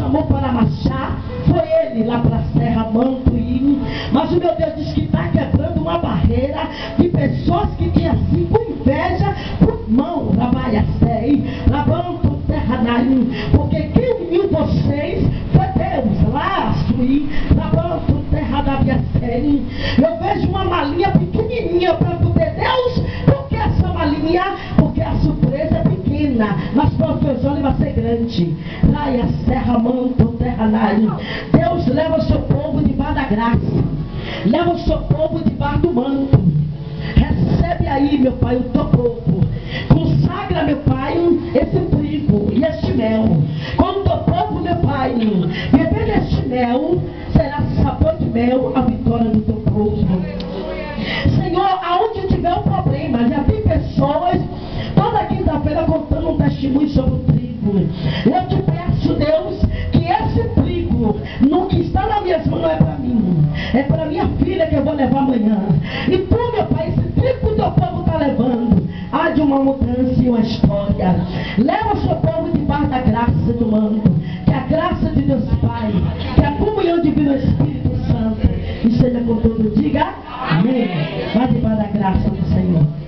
chamou para marchar, foi ele lá para a Serra Mantuí. Mas o meu Deus diz que está quebrando uma barreira de pessoas que tinham assim com inveja, por mão, Rabaiacei, Labanto Terranaim, porque quem uniu vocês foi Deus, lá, Suí, Labanto Terranaviacei. Eu vejo uma malinha pequenininha para poder Deus, porque essa malinha, porque a surpresa é pequena, mas para os teus olhos vai ser grande. Raia, Serra, Manto, Terranaim. Deus leva o seu povo debaixo da graça, leva o seu povo debaixo do manto. Recebe aí, meu Pai, o teu povo. Consagra, meu Pai, esse trigo e este mel. Quando o teu povo, meu Pai, beber deste mel, será sabor de mel a vitória do teu povo. Senhor, aonde tiver um problema, já tem pessoas toda quinta-feira contando um testemunho sobre o trigo. Eu te peço, Deus, que esse trigo, no que está nas minhas mãos, não é para mim, é para minha filha que eu vou levar amanhã. E tu, meu Pai, esse trigo que o teu povo está levando, há de uma mudança e uma história. Leva o seu povo debaixo da graça do manto, que a graça de Deus Pai, que a comunhão divina do Espírito Santo esteja com todos. Diga amém. Vai debaixo da graça do Senhor.